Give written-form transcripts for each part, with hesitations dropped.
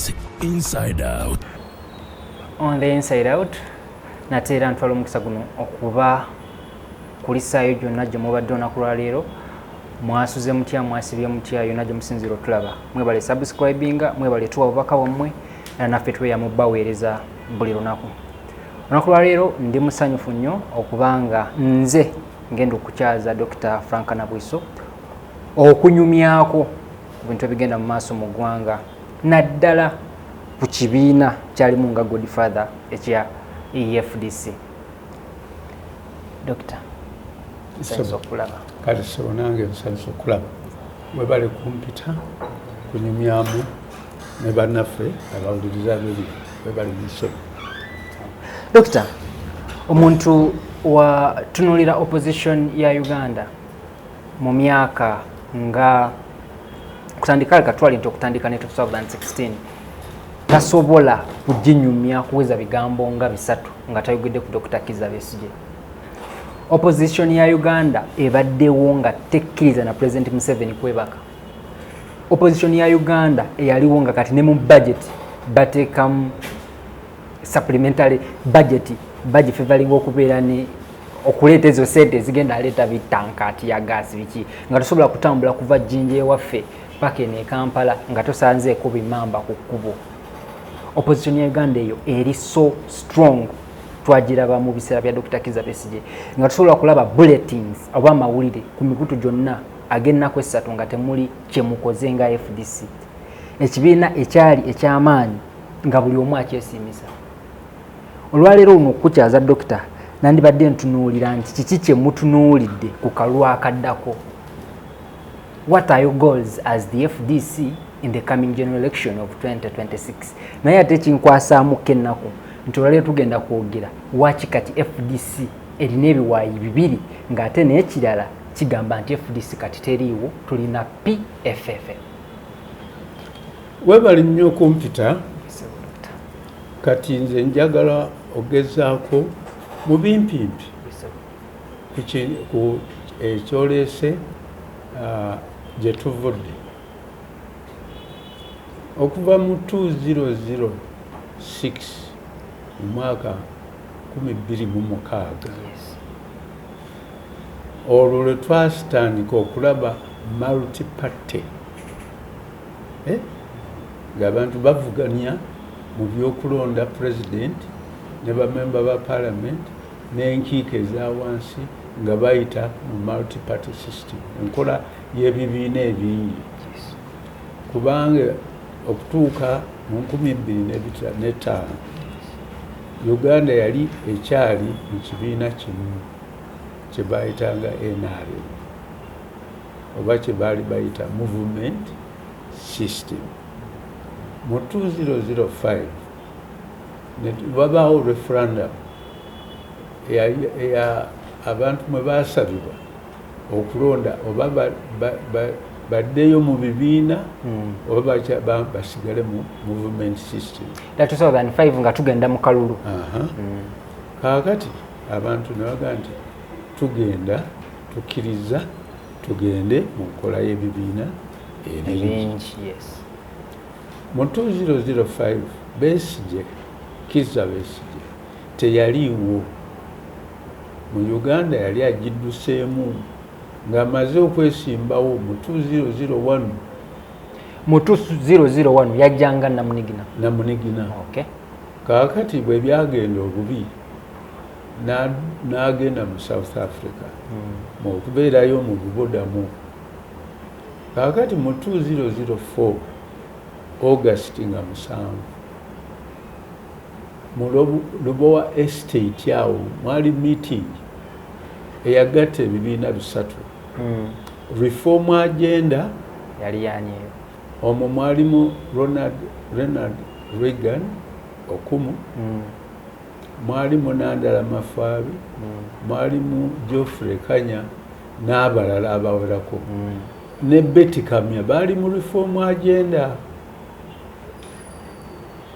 Politics Inside Out. On the Inside Out, natera ntwala omukisa guno okuba kulisaayo gyonna gye mubadde olunaku lwa leero. Mwasuze mutya, mwasibye mutya, yonna gye musinzira otulaba. Mwebale subscribinga, mwebale tuwa obubaka bwammwe, era naffe tweyamu baweereza buli lunaku. Olunaku lwa leero ndi musanyufu nnyo okubanga nze ngenda okukyaza Dr. Frank Nabwiso okunyumyako ku bintu ebigenda mu maaso mu ggwanga naddala ku kibiina kyalimu nga Godfather ekya EFDC. Dr. nsanyusa okulaba. Kale sebo nange nsanyusa okulaba. Mwebale kumpita kunyumyamu ne bannaffe abawuliriza biri mwebale musebo. Dr. omuntu watunulira opposition ya Uganda mu myaka nga kutandika katwali nti okutandika ne 2016 tasobola kuginyumya kuweza bigambo nga bisatu nga tayogedde ku Dr. Kizza Besigye. Opposition ya Uganda ebaddewo nga tekkiriza na President Museveni kwebaka. Opposition ya Uganda eyaliwo nga kati ne mu budget bateekamu supplementary budget favoring okubeera ne okuleeta ezo sente ezigenda aleeta bitankati ya gas biki nga tosobola kutambula kuva Jinja waffe paka ne Kampala nga tosanzeeko bimamba ku kkubo. Opposition ya Uganda eyo eri so strong twagiraba mu biseera bya Dr. Kizza Besigye nga tosobola kulaba bulletins oba amawulire ku mikutu gyonna ag'ennaku essatu nga temuli kyemukoze nga FDC. Ekibiina ekyali eky'amaanyi nga buli omu akyesimisa. Olwaleero luno okukyaza Dokita nandibadde ntunuulira nti kiki kye mutunuulidde ku kalulu akaddako. What are your goals as the FDC in the coming general election of 2026? Naye ate kinkwasaamu kennaku nti olwaleero tugenda kwogera waki kati FDC erina ebiwaayi bibiri ng'ate n'ekirala kigamba nti FDC kati teriiwo, tulina PFF. Webali nnyo okumpita kati nze njagala ogezaako mu bimpimpi ku ekyoleese gye tuvudde okuva mu 2006 mu mwaka 2026 olwo lwe twasitandika okulaba multi-party ng'abantu bavuganya mu by'okulonda president ne bamemba ba parliament n'enkiiko eza wansi nga bayita mu multi-party system, enkola y'ebibiina ebingi. Kubanga okutuuka mu 2005 Uganda yali ekyali mu kibiina kimu kye bayitanga NRM oba kye baali bayita movement system. Mu 2005 wabaawo referendum abantu mwe baasabibwa okulonda oba baddeyo mu bibiina oba basigale mu movement system. 2005 nga tugenda mu kalulu. Kaakati abantu ne bagaa nti tugenda tukkiriza tugende mu nkola y'ebibiina ebingi. Mu 2005 Besigye Kizza Besigye teyaliiwo mu Uganda, yali agidduseemu ng'amaze okwesimbawo mu 2001. Mu 2001 yajjanga Namunigina. Okay. Kaakati bwe byagenda obubi n'agenda mu South Africa mu okubeerayo mu bubodamu. Kaakati mu 2004 August nga 7 mu Lubowa Estate yawo mwali meeting eyagatta ebibiina bisatu. Reform agenda yali yanyeyo. Omwo mwalimu Ronald Reagan okumu, mwalimu Nandala Mafaabi, mwalimu Geoffrey Kanya n'abalala abawerako. Ne Betty Kamya baali mu reform agenda.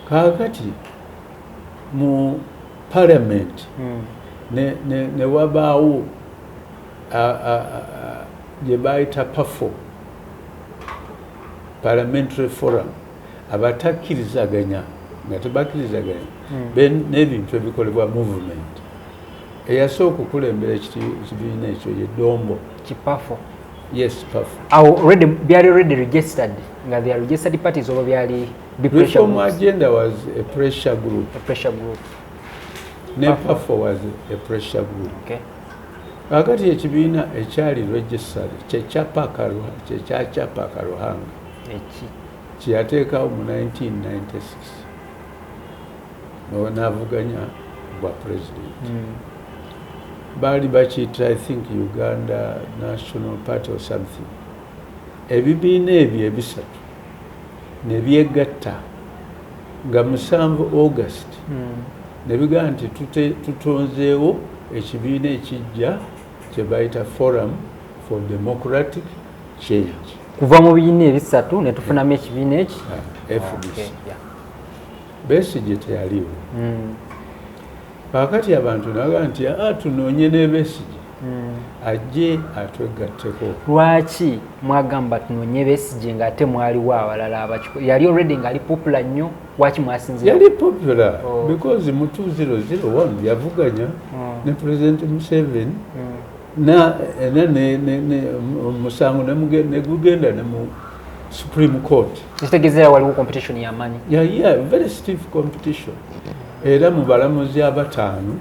Kaakati mu parliament ne wabaawo gye bayita PAFO, Parliamentary Forum, abatakkirizaganya nga tebakkirizaganya n'ebintu ebikolebwa movement eyasooka okukulembera ekibiina ekyo ye Dombo Kipafo. Yes, Pafo. Already byali already registered nga they are registered parties oba byali Reform Agenda was a pressure group. A pressure group. Pafo was a pressure group. Okay. Kakati ekibiina ekyali registered kyekyapa Karuhanga kyeyateekawo mu 1996 n'avuganya bwa president. Baali bakiyita I think Uganda National Party or something. Ebibiina ebyo ebisatu ne byegatta nga 7 August ne bigaa nti tutonzeewo ekibiina ekijja kye bayita Forum for Democratic Change. Kuva mu bibiina ebisatu ne tufunamu ekibiina eki FDC. Besigye teyaliwo. Kakati abantu naga nti tunoonye ne Besigye ajje atwegatteko. Lwaki mwagamba tunoonye Besigye ng'ate mwaliwo abalala abakiko? Yali already ng'ali popular nnyo, lwaki mwasinzira? Yali popular because mu 2001 yavuganya ne President Museveni na omusango ne gugenda ne mu Supreme Court. Kitegeeza waliwo competition y'amaanyi. Yeah, very stiff competition. Era mu balamuzi abataano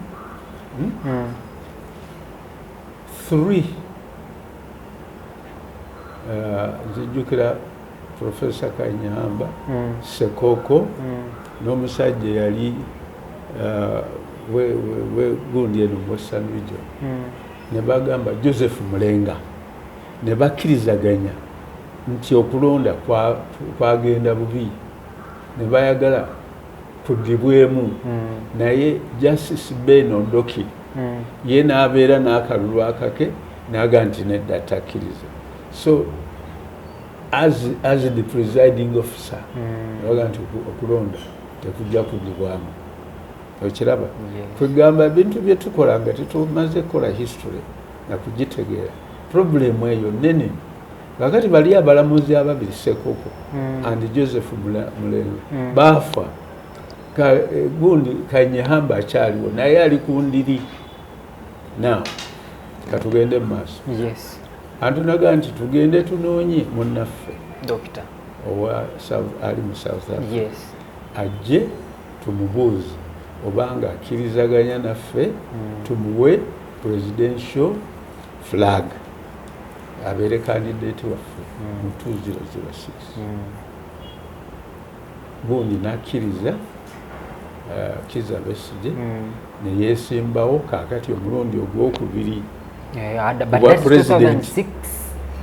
3 nzijjukira Professor Kanyamba Sekoko n'omusajja yali we gundi eno mu Western Region ne bagamba Joseph Mulenga ne bakkirizaganya nti okulonda kwagenda bubi ne bayagala kudibwemu naye Justice Ben Odoki ye n'abeera n'akalulu akake n'aga nti nedda takkiriza. So as the presiding officer naga nti okulonda tekujja kudibwamu. Okiraba kwegamba ebintu bye tukola nga tetumaze kukola history na kugitegeera problemu eyo nene. Kakati bali abalamuzi ababiri Sekoko and Joseph Mulenga baafa gundi Kanyehamba akyaliwo naye ali ku ndiri. Now katugende mu maaso. Yes. Antunaga nti tugende tunoonye munnaffe Doctor ali mu South Africa. Yes. Ajje tumubuuze obanga akkirizaganya naffe tumuwe presidential flag abeere candidate waffe mu 2006. Gundi nakkiriza Kizza Besigye ne yeesimbawo kaakati omulundi ogwokubiri bwa president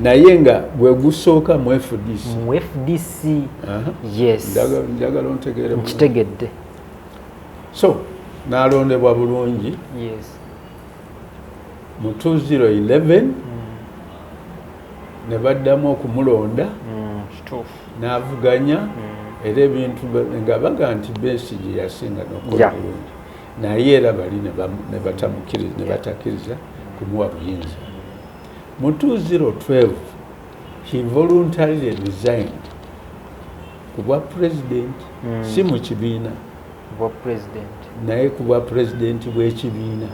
naye nga gwe gusooka mu FDC. Mu FDC. Yes. Njagala ontegeere mukitegedde. So n'alondebwa bulungi. Yes. Mu 2011 ne baddamu okumulonda n'avuganya era ebintu nga baga nti Besigye yasinga n'okukola bulungi naye era bali ne batakkiriza kumuwa buyinza. Mu 2012 he voluntarily resigned ku bwa president si mu kibiina naye ku bwa president bw'ekibiina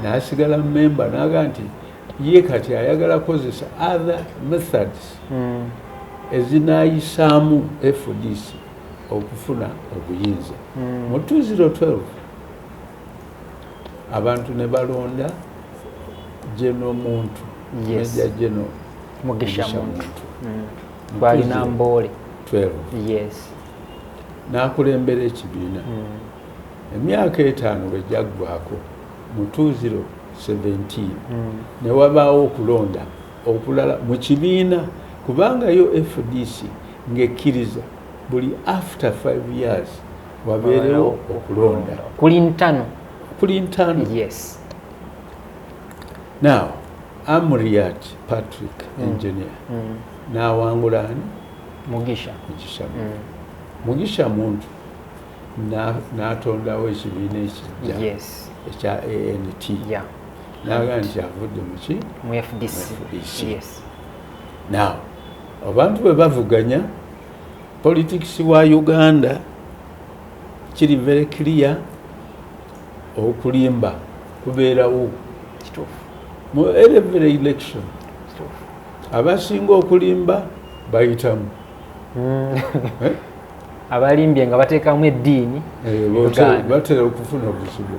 n'asigala memba n'aga nti ye kati ayagala kozesa other methods ezinaayisaamu FDC okufuna obuyinza. Mu 2012 abantu ne balonda General Muntu. Yes. Major General Mugisha Muntu. Balina Mbole. 12. Yes. N'akulembera ekibiina. Emyaka 5 bwe gyaggwaako mu 2017 ne wabaawo okulonda okulala mu kibiina kubanga yo FDC ng'ekkiriza buli after 5 years wabeerewo okulonda. Kuli ntano. Yes. Now, Amriat Patrick engineer n'awangula ani? Mugisha Muntu n'atondawo ekibiina ekijja ekya ANT n'aga nti avudde mu FDC. Yes. Now abantu bwe bavuganya politics wa Uganda kiri very clear okulimba kubeerawo mu every election abasinga okulimba bayitamu abalimbye nga bateekamu eddiini batera okufuna obuzibu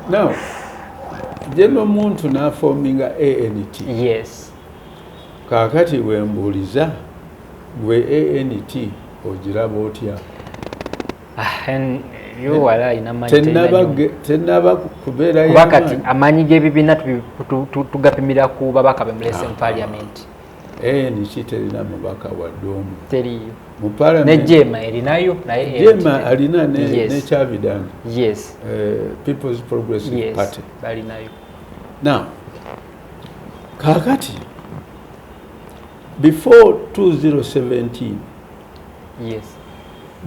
now jeno omuntu n'afominga ANT yes kaakati wembuuliza gwe ANT ogiraba otya tennaba kubeerayo kati amaanyi g'ebibiina tugapimira ku babaka bemulese mu parliament ANC terina mubaka wadde omu teriyo mu parliament ne Jema erinayo naye Jema alina ne Kyavidani yes People's Progressive Party balinayo now kaakati before 2017 yes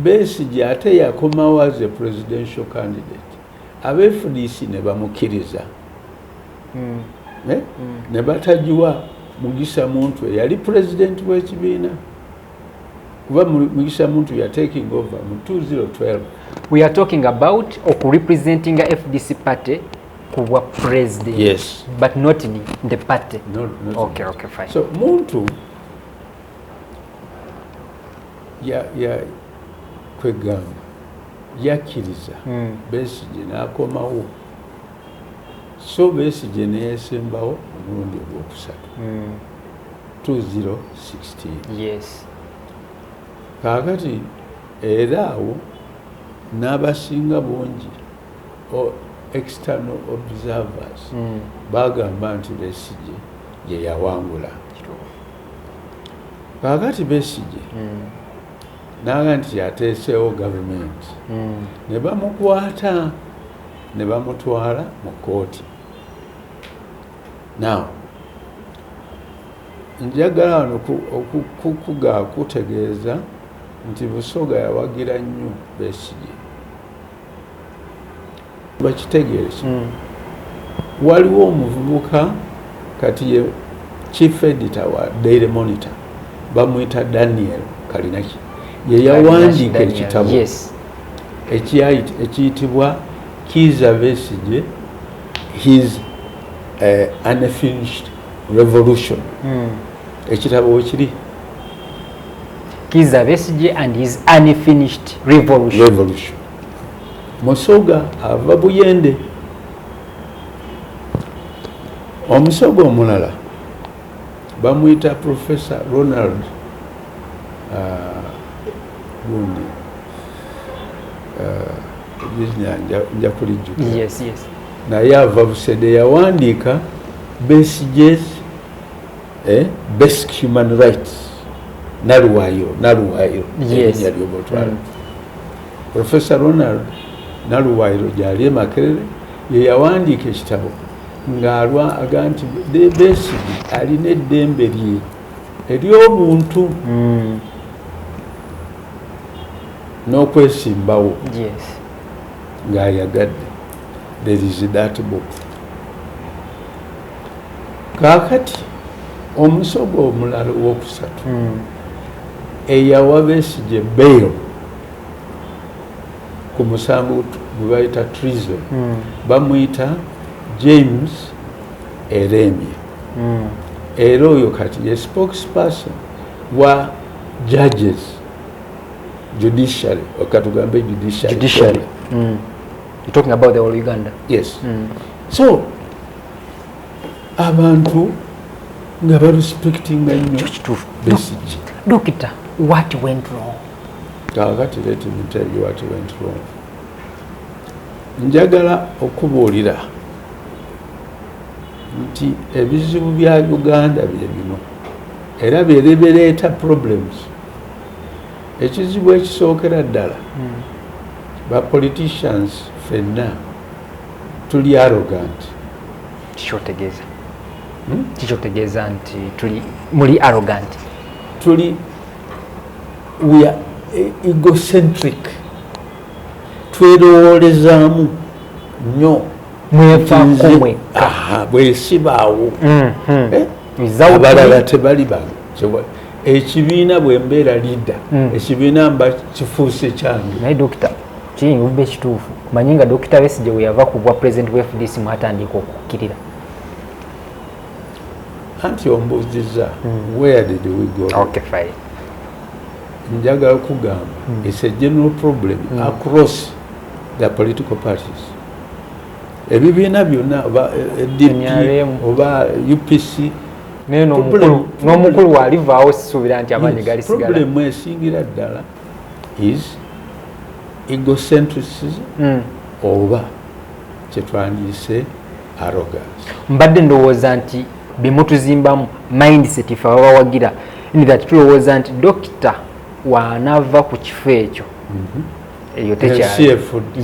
Besigye ate yakomawo as a presidential candidate abe FDC ne bamukiriza ne batajiwa Mugisha Muntu yali president w'ekibiina kuba Mugisha Muntu ya taking over mu 2012. We are talking about representing a FDC party kuwa president, yes, but not in the party. Not okay, okay, fine. So Muntu ya kwegamba yakiriza Besigye n'akomawo, so Besigye neyesembawo omulundi ogwokusatu 2016. Yes. Kaakati era awo n'abasinga bungi external observers bagamba nti Besigye ye yawangula. Kaakati Besigye naga nti yateeseewo government ne bamukwata ne bamutwala mu kooti. Now njagala wano kutegeeza nti Busoga yawagira nnyo Besigye. Bakitegeeza waliwo omuvubuka kati ye chief editor wa Daily Monitor bamuyita Daniel Kalinaki, ye yawandiika ekitabo ekiyitibwa Kiza Besigye His Unfinished Revolution. Ekitabo kiri Kiza Besigye and His Unfinished Revolution. Musoga ava Buyende. Omusoga omulala bamuyita Professor Ronald gundi nja kulijjukira. Yes, yes. Naye ava Busede yawandiika Besigye's Basic Human Rights. Naluwayo yes. Professor Ronald Naluwayo gyali e Makerere ye yawandiika ekitabo ng'alwa aga nti Besigye alina eddembe lye ery'obuntu n'okwesimbawo ng'ayagadde. There is that book. Kaakati omusogo omulala owokusatu eyawa Besigye bail ku musango gwe bayita treason bamuyita James Eremye. Era oyo kati ye spokesperson wa judges judiciary, okatugambe judiciary. You're talking about the whole Uganda. Yes. So abantu nga barespectinga nnyo Besigye. Doctor, what went wrong? Kaakati let me tell you what went wrong. Njagala okubuulira nti ebizibu bya Uganda bye bino era bireeta problems. Ekizibu ekisookera ddala ba politicians fenna tuli arrogant. Kichotegeeza nti tuli muli arrogant. We are egocentric. Twerowoolezaamu nnyo. Mwefaako mwekka. Bwesibaawo. Abalala tebali bantu. ekibiina bwe mbeera leader ekibiina mba kifuuse kyange. Naye dokita kiyinza obube kituufu kumanyi nga Dr. Besigye we yava ku bwa president wa FDC mwatandika okukkirira anti ombuuziza where did we go? Okay, fine. Njagala kugamba it's a general problem across the political parties. Ebibiina byonna oba DP oba UPC n'omukulu walivaawo sisuubira nti amaanyi galisigala. Problem esingira ddala is egocentrism oba kyetwandiise arrogance. Mbadde ndowooza nti bimutuzimbamu mindset ife abawagira that tulowooza nti dokita wanava ku kifo ekyo eyo tekyali.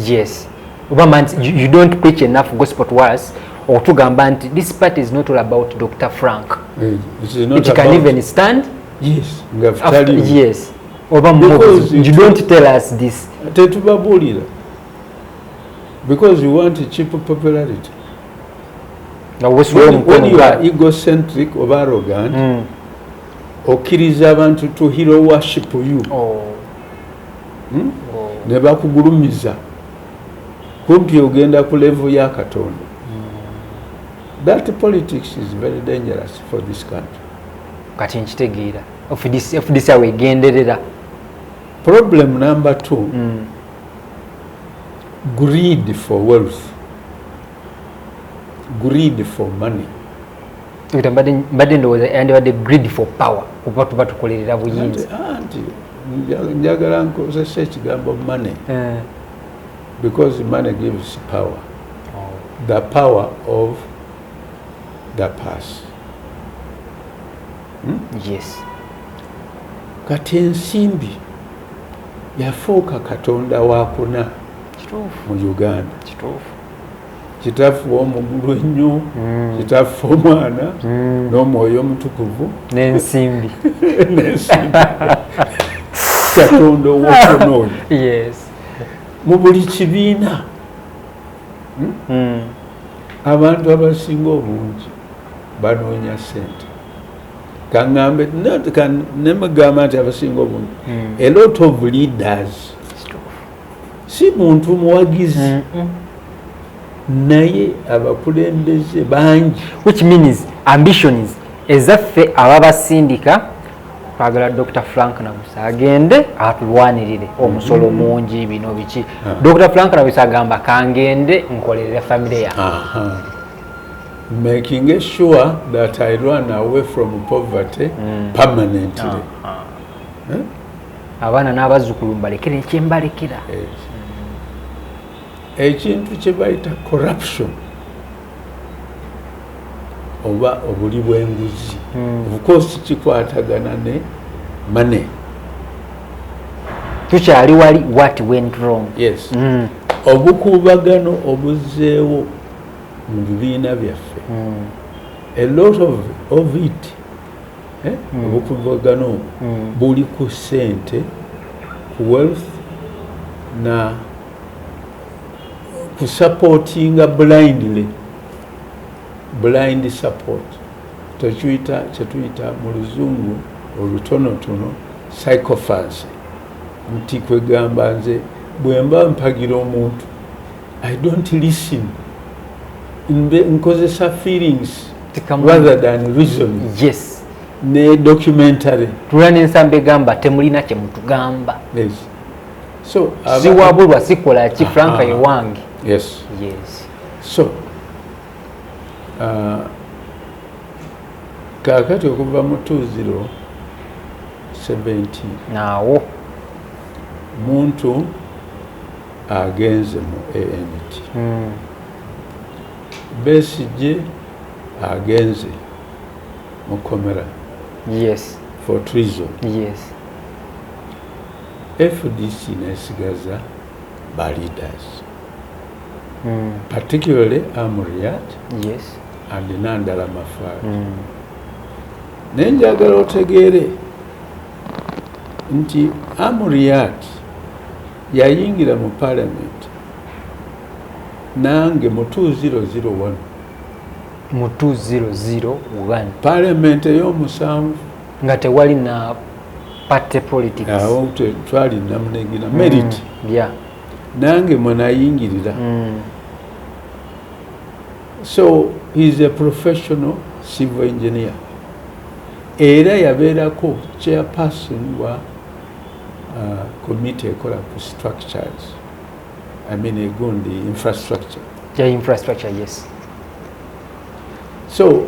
Yes. Oba you don't preach enough gospel to us okutugamba nti this party is not all about Dr. Frank. It can even stand. Yes. After, yes. Oba you don't tell us this. Tetubabulira. Because you want a cheap popularity. When you are egocentric or arrogant, okkiriza abantu to hero worship you. Ne bakugulumiza kumpi ogenda ku level ya Katonda. That politics is very dangerous for this country. Kati nkitegeera FDC awegenderera. Problem number 2, greed for wealth, greed for money. Mbadde ndowooza yandibadde greed for power kuba tuba tukolerera buyinza. Njagala nkozesa ekigambo money because money gives power. The power of the past. Yes. Kati ensimbi yafuuka Katonda wakuna mu Uganda. Kitafu omugulu ennyo, kitafu omwana n'omwoyo omutukuvu n'ensimbi. Katonda owokunoonya. Yes. Mu buli kibiina abantu abasinga obungi banoonya ssente. Kaŋŋambe nemugamba nti abasinga obungi a lot of leaders si muntu muwagizi naye abakulembeze bangi, which means ambitions ezaffe ababasindika twagala Dr. Frank Nabwiso agende atulwanirire omusolo mungi bino biki. Dr. Frank Nabwiso agamba kangende nkolerere family yange. Making sure that I run away from poverty permanently. Abaana n'abazzukulu mbalekere ekyembalekera. Ekintu kye bayita corruption oba obuli bw'enguzi of course kikwatagana ne money. Tukyali wali what went wrong. Yes. Obukuubagano obuzzeewo mu bibiina byaffe, a lot of it obukuubagano buli ku ssente, ku wealth na ku supportinga blindly, blind support. Kyetuyita mu luzungu olutonotono psychophancy. Nti kwegamba nze bwe mba mpagira omuntu I don't listen, nkozesa feelings rather than reason. Yes. Ne documentary tulina n'ensamba egamba temulina kye mutugamba. Yes. So siwabulwa sikola ki Frank ewange. Yes. Yes. So kakati okuva mu 2017 naawo muntu agenze mu ANT. Besigye agenze mu Komera. Yes. For treason. Yes. FDC nesigaza ba leaders. Particularly Amuriat. Yes. And Nandala Mafari. Nenjagala otegeere nti Amuriat yayingira mu parliament nange mu 2001. Mu 2001 parliament ey'omusanvu nga tewali na party politics awo twali namunegina merit yeah nange mwenayingirira so he's a professional civil engineer era yabeerako chairperson wa committee ekola ku structures egundi infrastructure yes so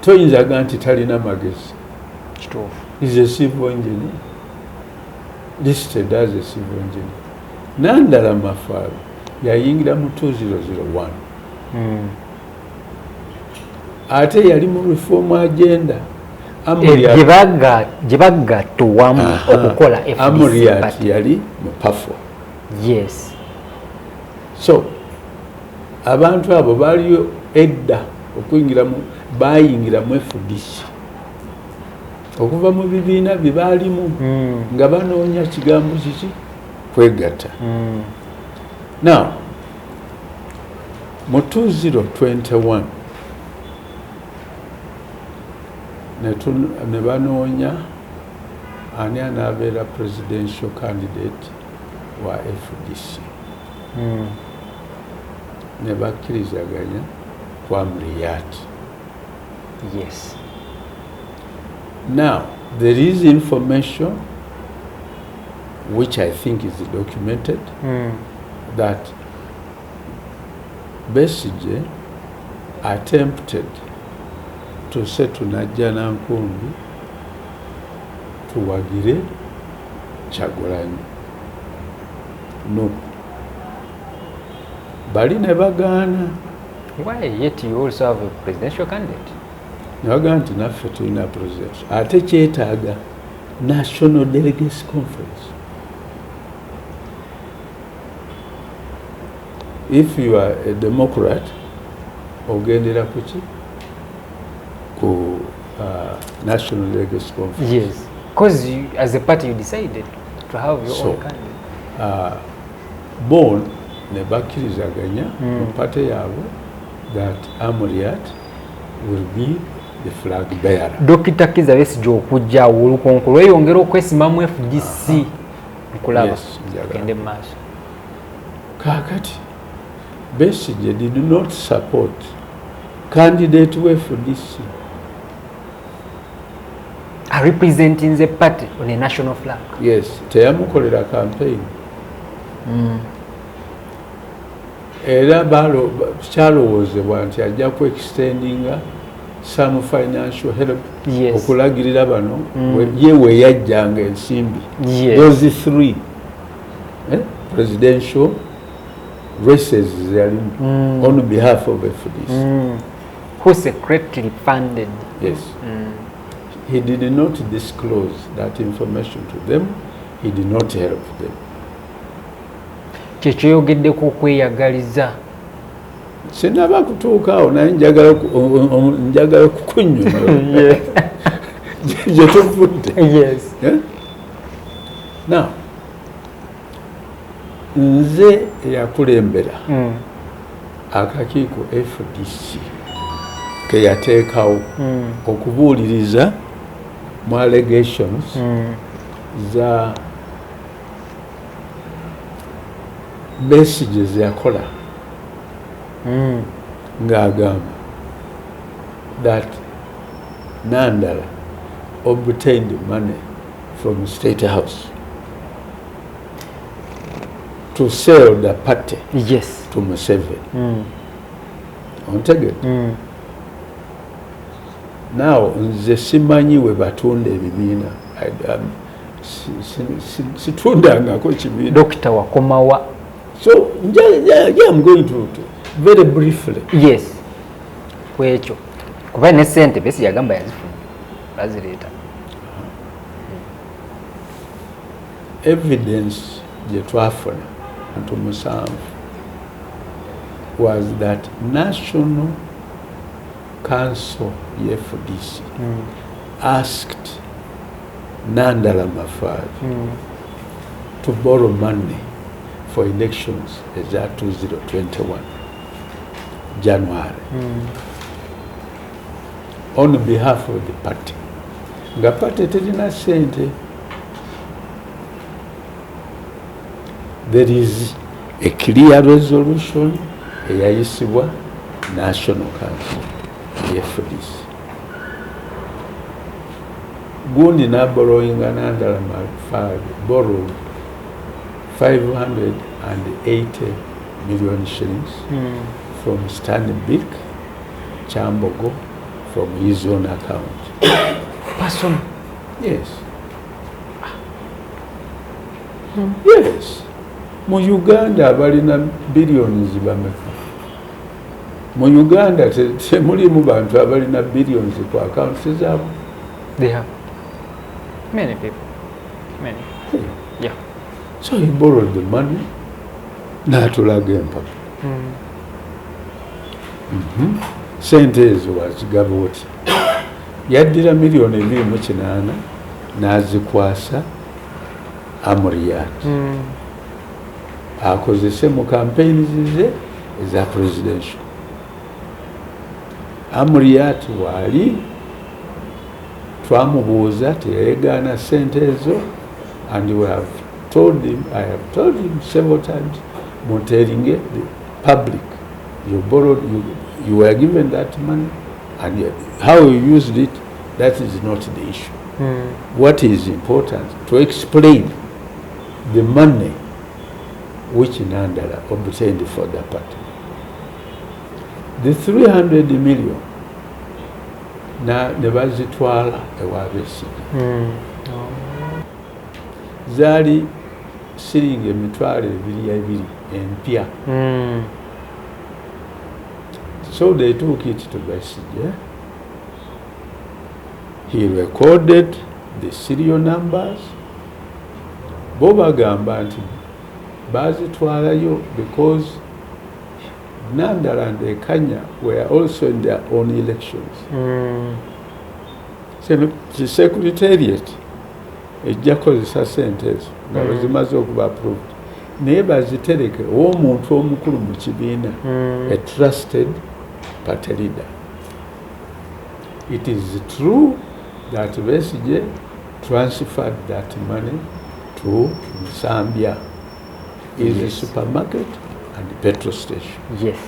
toyinzaga nti talina magezi kituufu is a civil engineer listed as a civil engineer Nandala Mafaro yayingira mu 2001 ate yali mu reform agenda gyebagatto wamu okukola Amuriat yali mu PAFO yes so abantu abo baliyo edda bayingira mu FDC okuva mu bibiina bye baalimu nga banoonya kigambo kiki kwegatta now mu 2021 ne banoonya ani anaabeera presidential candidate wa FDC ne bakkirizaganya kwa Amuriat yes now there is information which I think is documented that BESIGYE attempted to settle Najja Nankumbi tuwagire Kyagulanyi no bali ne bagaana. Why yet you also have a presidential candidate? Naga nti naffe tulina president ate kyetaaga national delegates conference. If you are a Democrat ogendera kuki ku national delegates conference. Yes, because as a party you decided to have your own candidate. Born ne bakkirizaganya mu party yaabwe that Amuriat will be the flag bearer. Dr. Kizza Besigye okujja olukonko lweyongera okwesimamu FDC nkulaba kende maaso. Kakati Besigye did not support candidate we FDC representing the party on a national flag. Yes, teyamukolera campaign. Era kyalowoozebwa nti ajja ku extendinga some financial help okulagirira bano ye weeyajjanga ensimbi. Those three presidential races on behalf of FDC. Who secretly funded? Yes. He did not disclose that information to them. He did not help them. Kyekyogeddeko okweyagaliza. Sinaba kutuukaawo naye njagala kukunnyonnyola gye tuvudde. Yes. Now, nze eyakulembera akakiiko FDC ke yateekawo okubuuliriza mu allegations za Besigye ze yakola ng'agamba that Nandala obtained money from State House to sell the party to Museveni. Ontegedde. Now nze simanyi we batunda ebibiina situndangako kibiina. Dr. Wakomawa. So I'm going to very briefly. Yes. Kwekyo kuba ne sente besi yagamba yazifuna bazireta. Evidence gye twafuna nti musanvu was that National Council FDC asked Nandala Mafari to borrow money for elections as at 2021 January. on behalf of the party. Nga party terina sente. There is a clear resolution eyayisibwa National Council FDC. Gundi na borrowing another borrowed 580 million shillings from Stanbic Chambogo from his own account. Person? Yes. Yes. Mu Uganda balina billions bameka. Mu Uganda temulimu bantu abalina billions ku accounts zaabo. They have many people. Many. Yeah. So he borrowed the money. N'atulaga empapa. Sente ezo wazigaba oti. Yaddira miliyoni 2.8 n'azikwasa Amuriat. Akozese mu campaigns ze eza presidential. Amuriat wali twamubuuza teyegaana sente ezo, and we have told him, I have told him several times, telling the public, you borrowed, you were given that money, and how you used it, that is not the issue. What is important, to explain the money which Nandala obtained for the party. The 300 million, na nebazitwala ewa BESIGYE. Zali siringi 2,200 empya. So they took it to BESIGYE. He recorded the serial numbers. Bo bagamba nti bazitwalayo because Nandala and Kenya were also in their own elections. So the secretariat ejja kozesa sente ezo nga zimaze okuba approved naye bazitereke omuntu omukulu mu kibiina, a trusted party leader. It is true that BESIGYE transferred that money to Zambia, is a supermarket and petrol station. Yes.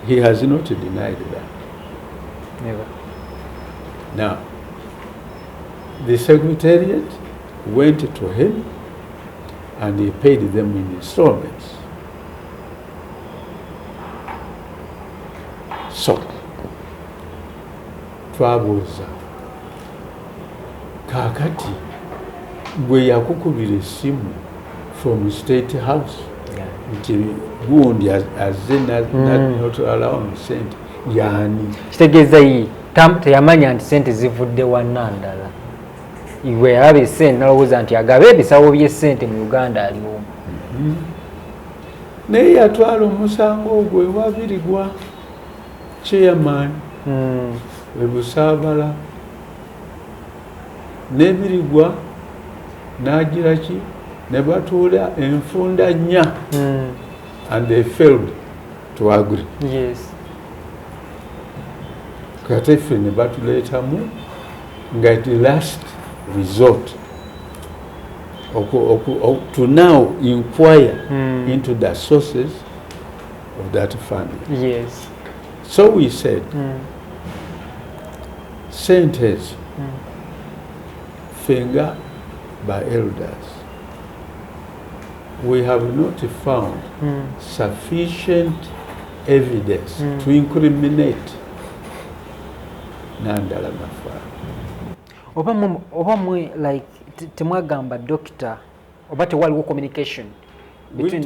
He has not denied that. Never. Now, the secretariat went to him and he paid them in installments. So, twabuuza kakati gwe yakukubira essimu from State House nti gundi azze n'otwalawo mu sente yaani. Kitegeeza yi teyamanya nti sente zivudde wa Nandala. Iwe yalaba essente n'alowooza nti agabe ebisawo by'essente mu Uganda aliwo. Naye yatwala omusango ogwo ewa Birigwa chairman we Busaabala ne Birigwa n'agira ki ne batuula enfunda nnya and they failed to agree. Yes. Kati ffe ne batuleetamu nga the last resort to now inquire into the sources of that funding. Yes. So we said, sentes finger by elders, we have not found sufficient evidence to incriminate Nandala Mafara. Oba mwe like temwagamba doctor oba tewaliwo communication between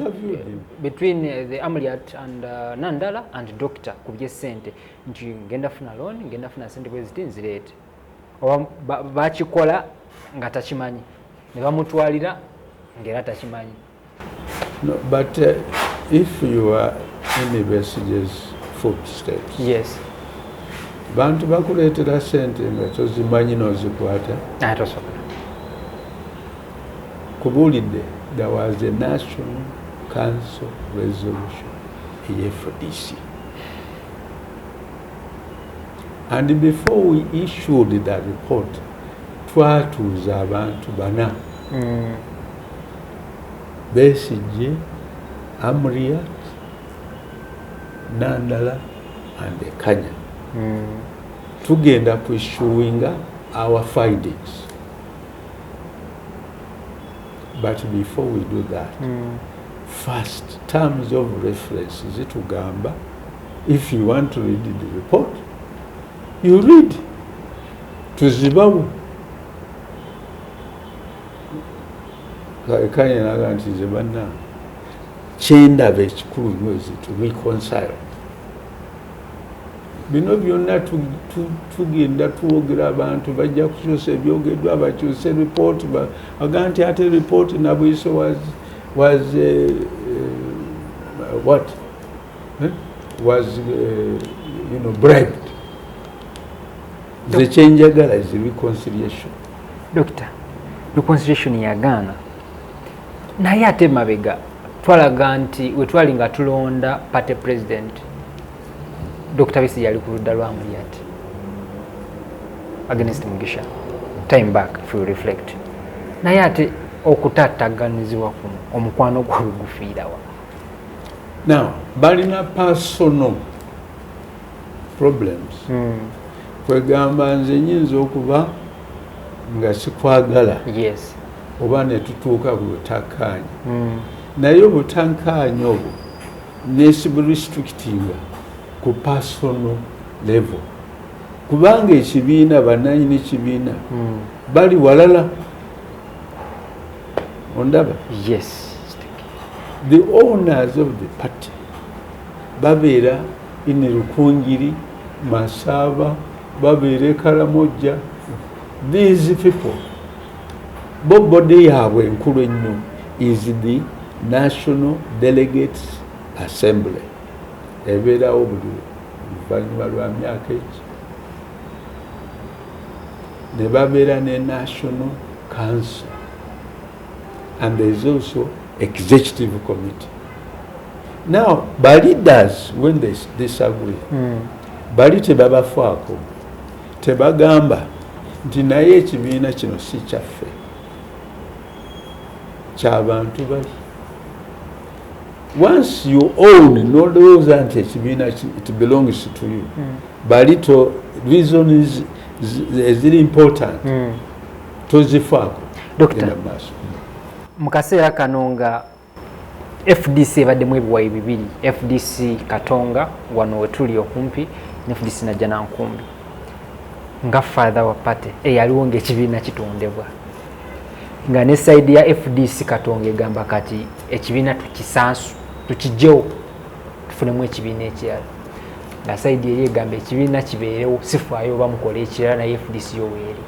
the Amuriat and Nandala and doctor ku by'essente nti ngenda funa loan, ngenda funa sente bwe ziti nzireete, oba bakikola nga takimanyi ne bamutwalira ng'era takimanyi. No, but if you are in the BESIGYE's footsteps, yes, bantu bakuleetera sente nga tozimanyi n'ozikwata tosobola. Kubulidde, there was a National Council resolution, FDC. And before we issued that report, twatuuza abantu bana. BESIGYE, Amriat, Nandala, and Kanya. Tugenda issuing our findings. But before we do that, first, terms of reference is it Uganda. If you want to read the report, you read. Tuzibawo. Kanya naga nti zebana. Chenda vechikulu nyozi to reconcile. Bino byonna tugenda tuwogera abantu bajja kukyusa ebyogeddwa bakyuse report baga nti ate report Nabwiso was what was bribed. The change is reconciliation. Doctor, reconciliation ya Ghana naye ate mabega twalaga nti wetwali nga tulonda party president Dr. BESIGYE yali ku ludda lwa Amriat against Mugisha time back if you reflect. Naye ate okutattaganizibwa kuno omukwano gwe gufiirawa. Now, balina personal problems. Kwegamba nze nyinza okuba nga sikwagala. Yes. Oba ne tutuuka ku butakkaanya. Naye obutakkaanya obwo nesiburestrictinga ku personal level. Kubanga ekibiina bannannyini ekibiina bali walala. Ondaba? Yes. The owners of the party babeera in Rukungiri, Masaba, babeera Karamoja. These people, body yaabwe enkulu ennyo is the National Delegates Assembly. Ebeerawo buli luvannyuma lwa myaka eki. Ne babeera ne National Council. And there is also Executive Committee. Now, by leaders, when they disagree, bali tebabafaako, tebagamba nti naye ekibiina kino si kyaffe, ky'abantu bali. Once you own, n'olowooza nti ekibiina it belongs to you, bali to reason is very important, tozifaako. Doctor, mu kaseera kano nga FDC ebaddemu ebiwayi bibiri, FDC Katonga wano wetuli okumpi ne FDC Najjanankumbi, nga father wa party eyaliwo ng'ekibiina kitondebwa, nga ne side ya FDC Katonga egamba kati ekibiina tukisansu tukijjewo tufunemu ekibiina ekirala, nga side eri egamba ekibiina kibeerewo sifaayo oba mukole ekirala naye FDC yoweeri.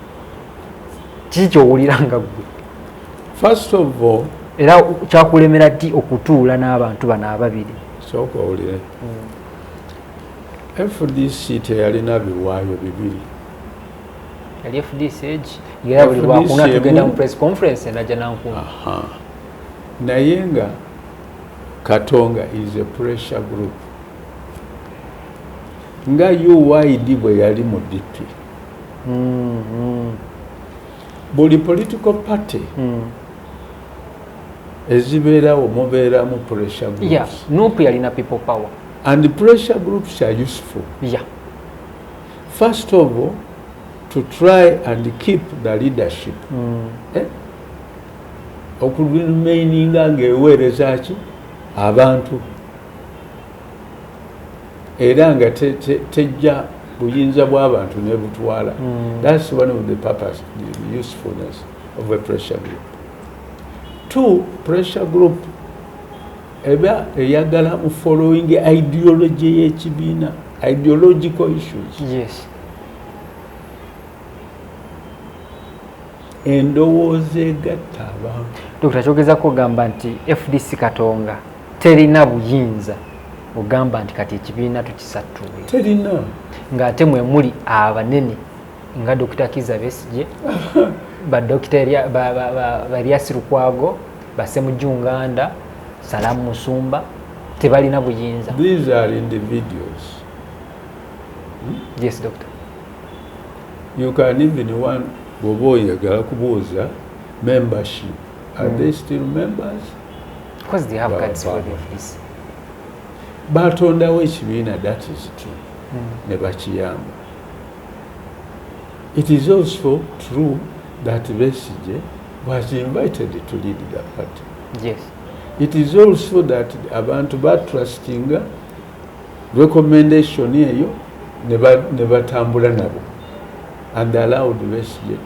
Kiki ky'owulira nga ggwe? First of all, era kyakulemera ddi okutuula n'abantu bano ababiri? Sooka owulire. FDC teyalina biwaayo bibiri. Yali FDC egi era buli lwakuna tugenda mu press conference Najjanankumbi. Naye nga Katonga is a pressure group. Nga UYD bwe yali mu DP. Buli political party ezibeerawo mubeeramu pressure groups. Yeah, NUP yalina people power. And the pressure groups are useful. Yeah. First of all, to try and keep the leadership. Okulumaininga ng'eweereza ki abantu. Era nga tejja buyinza bw'abantu ne butwala. That's one of the purpose, the usefulness of a pressure group. Two, pressure group eba eyagala mu following ideology y'ekibiina, ideological issues. Yes. Endowooza egatta abantu. Dr. kyogezako ogamba nti FDC Katonga terina buyinza ogamba nti kati ekibiina tukisattuwe. Terina. Ng'ate mwe muli abanene nga Dr. Kizza Besigye, ba Dr. Erias Lukwago, ba Ssemujju, Salamu Musumba, tebalina buyinza. These are individuals. Yes, Doctor. You can even want bwoba kubuuza membership. Are they still members? Because they have cards for this. Batondawo ekibiina, that is true. Ne bakiyamba. It is also true that BESIGYE was invited to lead the party. Yes. It is also that abantu batrustinga recommendation eyo ne batambula nabo and allowed BESIGYE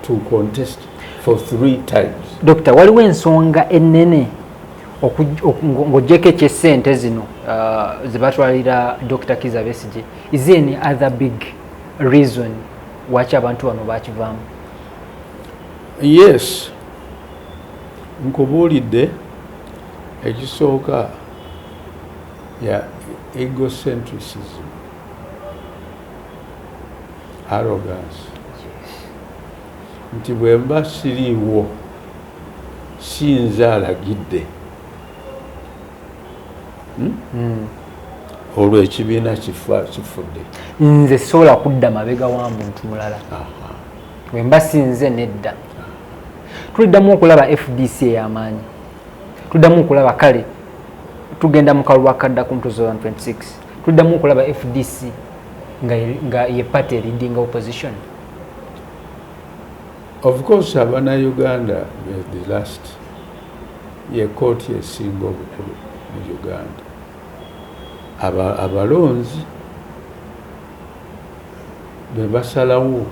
to contest for 3 times. Doctor, waliwo ensonga ennene ng'oggyeko eky'essente zino ze batwalira Dr. Kizza BESIGYE. Is there any other big reason lwaki abantu bano bakivaamu? Yes. Nkubuulidde ekisooka ya egocentrism, arrogance. Nti bwe mba siriiwo si nze alagidde. Olwo ekibiina kifudde. Nze sobola kudda mabega wa muntu mulala. Bwe mba si nze nedda. Tuliddamu okulaba FDC ey'amaanyi. Tuliddamu okulaba kale tugenda mu kalulu akadda ku 2026. Tuliddamu okulaba FDC nga ye party leading opposition. Of course, Uganda the last ye court esinga obukulu mu Uganda. Abalonzi be basalawo.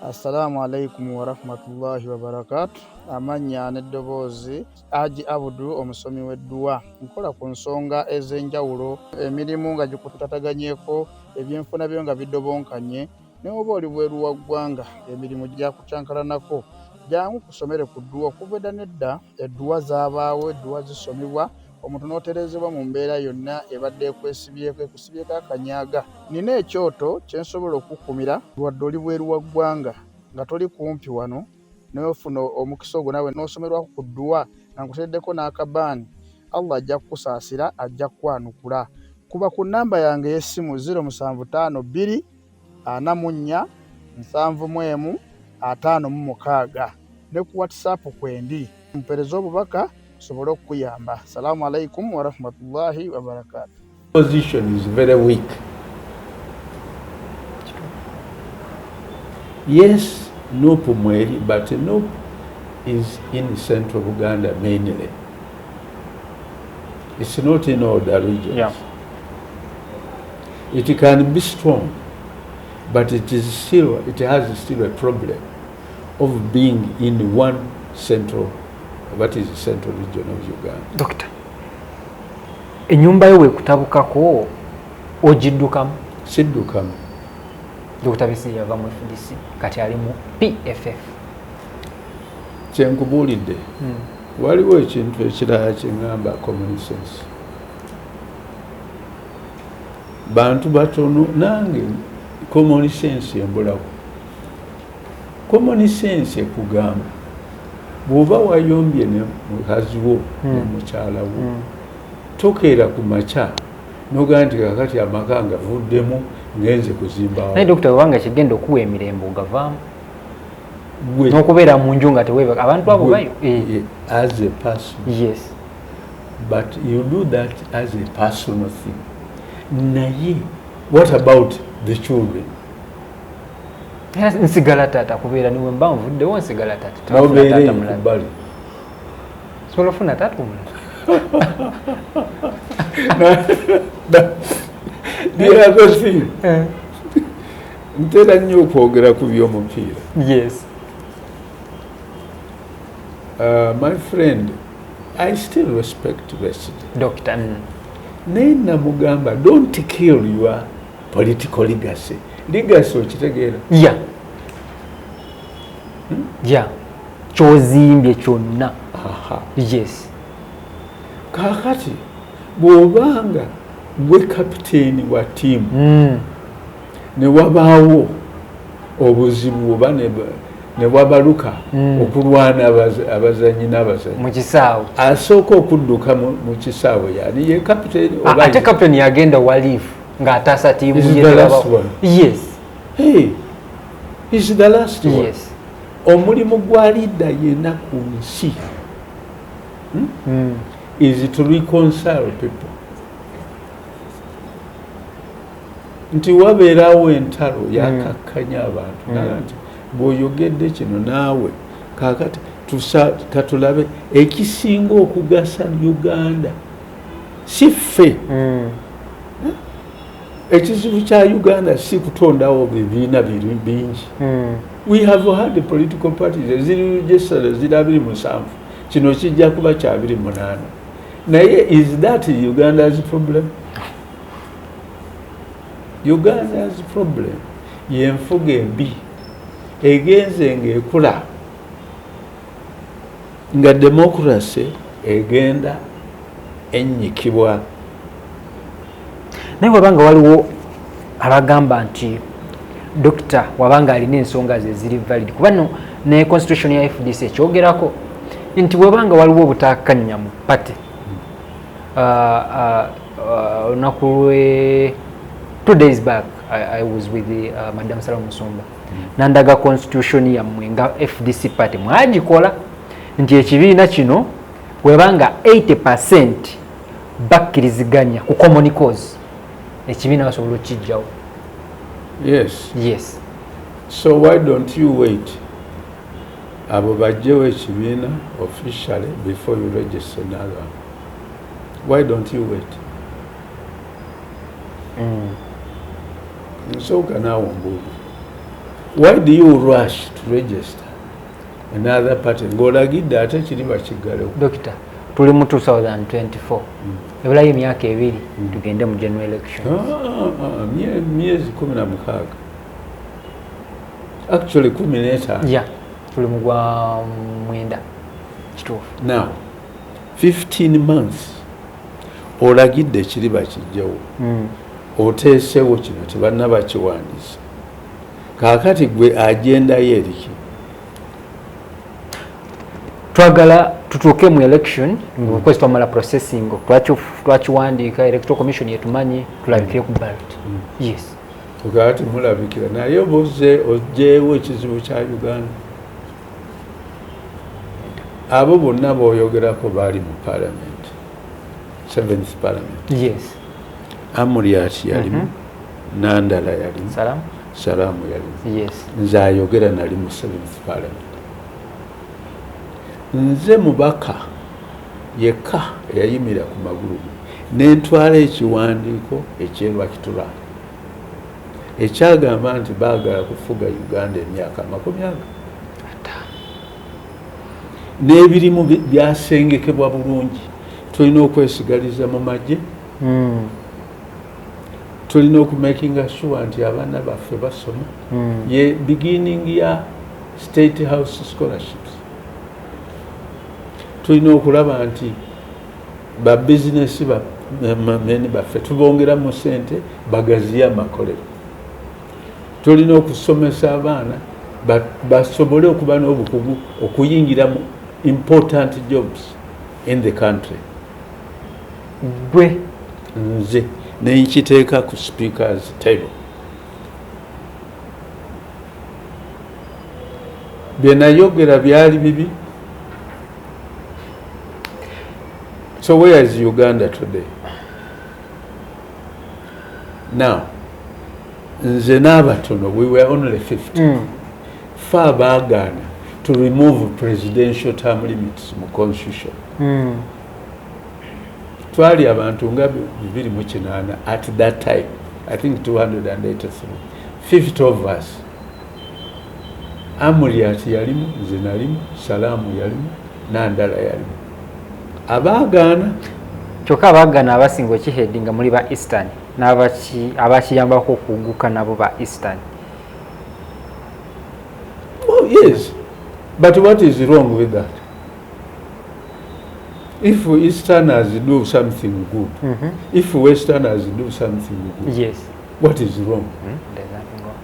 Assalamu alaikum wa rahmatullahi wa barakatuh. Amanya n'eddoboozi Haji Abudu omusomi w'edduwa. Nkola ku nsonga ez'enjawulo, emirimu nga gikutataganyeko, ebyenfuna byo nga bidobonkanye, ne oba oli bweru wa ggwanga emirimu gyakucankalanako. Jangu kusomere ku dduwa. Okuva edda nedda edduwa zaabaawo, edduwa zisomibwa, omuntu n'oterezebwa mu mbeera yonna ebadde ekwesibyeko, ekusibyeko akanyaaga. Nina ekyoto kye nsobola okukumira wadde oli bweru wa ggwanga nga toli kumpi wano n'ofuna omukisa ogwo naawe n'osomerwako ku dduwa nga nkuteddeko n'akabaani. Allah ajja kukusaasira, ajja kukwanukula. Kuba ku nnamba yange y'essimu 075 2 44 751 ne ku WhatsApp kwendi. Mpereza obubaka sobolo kuyamba. Assalamu alaikum wa rahmatullahi wa barakatuh. Position is very weak. Yes, Nupu Mweri, but Nupu is in central Uganda mainly. It's not in all the regions. Yeah. It can be strong, but it has still a problem of being in one central, what is the central region of Uganda. Doctor, ennyumba yo wekutabukako ogiddukamu? Siddukamu. Dr. BESIGYE yava mu FDC kati ali mu PFF. Kyenkubuulidde waliwo ekintu ekirala kyengamba common sense. Bantu batono nange common sense embulawo. Common sense ekugamba bw'oba wayombye ne mukazi wo ne mukyala wo tokeera ku makya n'ogamba nti kakati amaka ngavuddemu ngenze kuzimbawo. Naye Dr. Wanga kigenda okuwa emirembe ogavaamu n'okubeera mu nju nga teweebaka abantu abo bayo. As a person. Yes. But you do that as a personal thing. Naye, what about the children? Nsigala taata kubeera niwe mba nvuddewo nsigala taata. Nobeere kubbali. Sobola ofuna taata omulala. The other thing. Ntera nnyo okwogera ku by'omupiira. Yes. My friend, I still respect BESIGYE. Doctor. Naye namugamba, don't kill your political legacy. Legacy okitegeera? Yeah. Yeah. Kyozimbye kyonna. Yes. Kakati bw'obanga gwe kapiteeni wa ttiimu ne wabaawo obuzibu oba ne wabaluka okulwana abazanyi n'abazanyi mu kisaawe, asooka okudduka mu kisaawe yani ye kapiteeni oba ate kapiteeni yagenda walifu ng'ataasa ttiimu ye. Yes. Hey, is the last one. Yes. Omulimu gwa leader yenna ku nsi is to reconcile people. Nti wabeerawo entalo yakakkanya abantu naga nti bw'oyogedde kino naawe kaakati katulabe ekisinga okugasa Uganda si ffe. Ekizibu kya Uganda si kutondawo bibiina bingi. We have had the political parties eziri registered ziri 27 kino kijja kuba kya 28 naye is that Uganda's problem? Uganda's problem yenfuga embi egenze ng'ekula nga democracy egenda ennyikibwa. Naye wabanga waliwo abagamba nti dokita wabanga alina ensonga ze ziri valid kuba no ne constitution ya FDC ekyogerako nti wabanga waliwo obutakkanya mu pate olunaku lwe 2 days back I was with Madam Salome Musumba nandaga constitution yammwe nga FDC party mwagikola nti ekibiina kino webanga 80% bakkiriziganya ku common cause ekibiina basobola okijjawo. Yes. Yes. So why don't you wait abo bajjewo ekibiina officially before you register another? Why don't you wait? Nsooka naawe ombuuza. Why do you rush to register another party ng'olagidde ate kiri bakiggalewo? Dokita tuli mu 2024 ebulayo emyaka 2 tugende mu general election. Myezi 16 actually 15. Yeah, tuli mu gwa 9 kituufu. Now 15 months olagidde ekiri bakijjawo oteesewo kino tebanna bakiwandiisa kaakati gwe agenda yeriki twagala tutuuke mu election ngokwezi twamala processing twakiwandiika electoral commission yetumanyi tulabikire ku ballot. Yes. Kaakati mulabikira naye obuze ogyewo ekizibu kya Uganda abo bonna b'oyogerako baali mu parliament 7th parliament. Yes. Amulyat yalimu Nandala yalimu Salamu yalimu. Yes. Nze ayogera nali mu 7th parliament. Nze mubaka yekka eyayimira ku magulu n'entwala ekiwandiiko eky'Lwakitula ekyagamba nti baagala kufuga Uganda emyaka 50 n'ebirimu byasengekebwa bulungi. Tulina okwesigaliza mu magye, tulina okumakinga sure nti abaana baffe basoma, ye beginning ya State House scholarships. Tulina okulaba nti ba business meni baffe tubongera mu sente bagaziya amakolero. Tulina okusomesa abaana basobole okuba n'obukugu okuyingira mu important jobs in the country. Gwe nze nenkiteeka ku speakers table. Byenayogera byali bibi. So where is Uganda today? Now, nze n'abatono, we were only 50. Far baagana to remove presidential term limits mu constitution. Twali abantu nga 208 at that time. I think 283. 50 of us. Amulyat yalimu, nze nalimu, Salamu yalimu, Nandala yalimu. Abaagana kyokka abaagana abasinga okihedinga muli ba Eastern abakiyambako okuguka nabo ba Eastern. Oh yes, but what is wrong with that? If Easterners do something good, if Westerners do something good, yes, what is wrong? There's nothing wrong.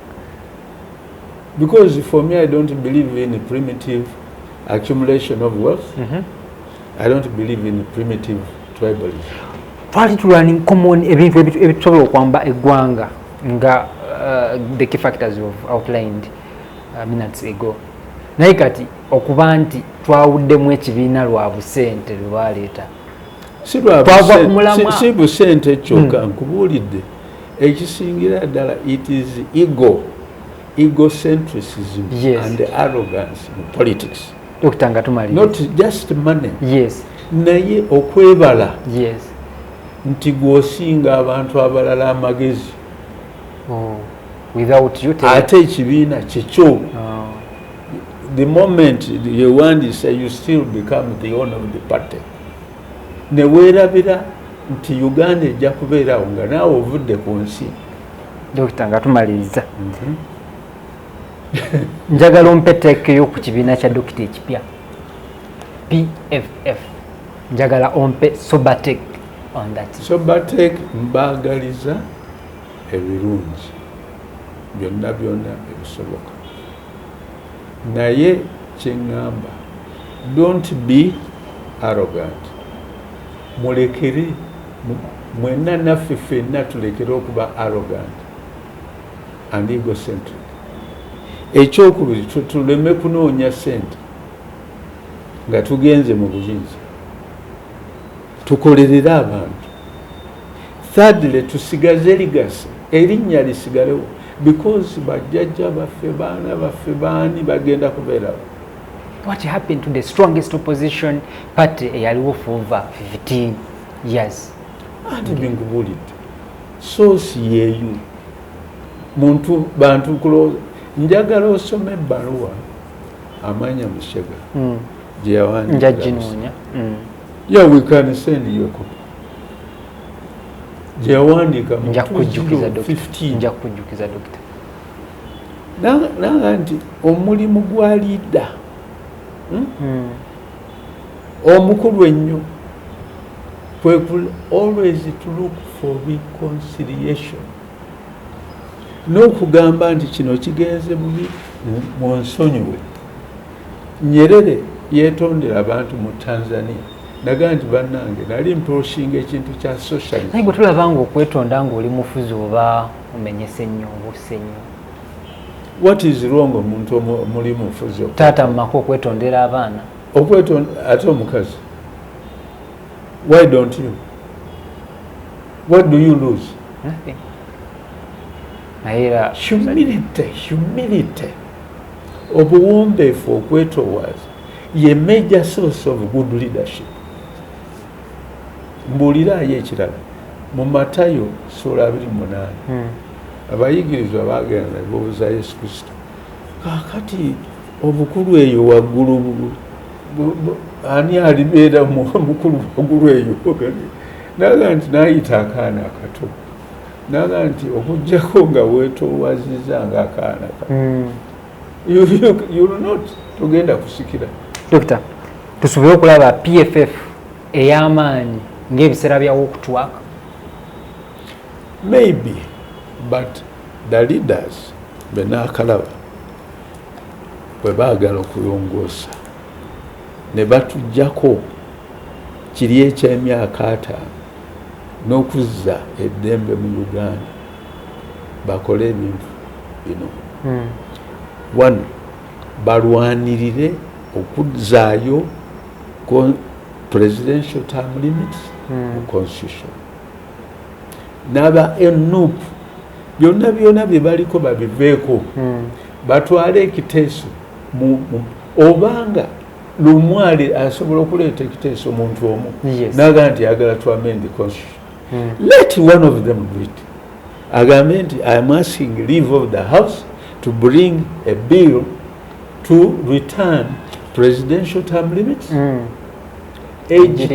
Because for me, I don't believe in primitive accumulation of wealth. I don't believe in primitive tribalism. Twali tulani common ebintu ebitusobola okwamba eggwanga nga the key factors you've outlined. minutes ago. Naye kati okuba nti twawuddemu ekibiina lwa busente lwe baleeta. Si busente kyokka nkubuulidde ekisingira ddala it is egocentrism and arrogance in politics. Dr. Ngatumali. Not just money. Yes. Naye okwebala. Yes. Nti gwosinga abantu abalala amagezi. Without you ate ekibiina kyekyo. The moment you want to say you still become the owner of the party. Ne weerabira nti Uganda ejja kubeerawo nga naawe ovudde ku nsi. Dr. Ngatumaliriza. Njagala ompe teekeyo ku kibiina kya dokita ekipya PFF. Njagala ompe sobatek on that. Sobatek mbaagaliza ebirungi byonna ebisoboka. Naye kyeŋŋamba, don't be arrogant. Mulekere mwenna naffe ffenna tulekere okuba arrogant and egocentric. Ekyokubiri tuleme kunoonya ssente nga tugenze mu buyinza, tukolerere abantu. Thirdly, tusigaze legacy, erinnya lisigalewo, because bajjajja baffe baana baffe baani bagenda kubeerawo. What happened to the strongest opposition party eyaliwo for over 15 years? Anti binkubuulidde soosi yeeyu bantu kulowooza. Njagala osome ebbaluwa Amanya Mushega gye yawandiika. Yeah, we can send you a copy. Gye yawandiika mu 2015. Nja kujjukiza dokita. Nanga nti omulimu gwa liida omukulu ennyo kwe always to look for reconciliation. N'okugamba nti kino kigenze bubi mu nsonyiwe. Nyerere yeetondera abantu mu Tanzania. Naga nti bannange nali mpushinga ekintu kya socialism. Naye gwe tulaba nga okwetonda ng'oli mufuzi oba omenyese nnyo obuuse nnyo. What is wrong omuntu omuli mufuzi? Taata mu maka okwetondera abaana. Okwetonda ate omukazi. Why don't you? What do you lose? Nothing. Humility. Obuwombeefu okwetoowaza ye major source of good leadership. Mbuuliraayo ekirala mu Matayo sura 28 abayigirizwa bagenda buuza Yesu Kristo, kaakati obukulu eyo waggulu ani alibeera mukulu waggulu eyo? Naga nti naayita akaana akato, naga nti okujjako nga weetoowaziza ng'akaana kato. You're not tugenda kusikira. Dokita, tusobole okulaba PFF ey'amaanyi ng'ebiseera byawo okutwaka? Maybe, but the leaders benaakalaba bwe baagala okuyongoosa ne batuggyako kiri eky'emyaka 5 n'okuzza eddembe mu Uganda, bakole ebintu bino. One, balwanirire okuzzaayo presidential term limits mu constitution. N'aba NUP byonna bye baliko babiveeko, batwale ekiteeso obanga Lumwale asobola okuleeta ekiteeso omuntu omu n'agamba nti ayagala to amend the constitution. Let one of them do it. Agambe nti I am asking leave of the house to bring a bill to return presidential term limits, age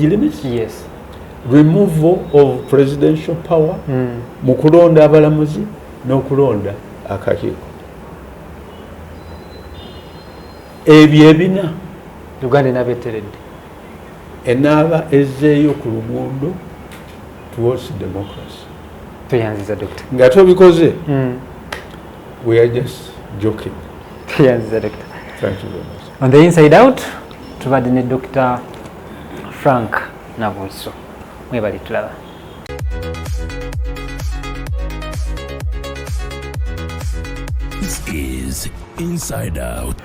limits, yes, removal of presidential power mu kulonda abalamuzi n'okulonda akakiiko. Ebyo ebina Uganda enabeeteredde, enaaba ezzeeyo ku luguudo towards democracy. Tuyanziza Dokita. Nga tobikoze, we are just joking. Tuyanziza Dokita. Thank you very much. On the inside out, tubadde ne Dr. Frank Nabwiso. Mwebale tulaba. This is Inside Out.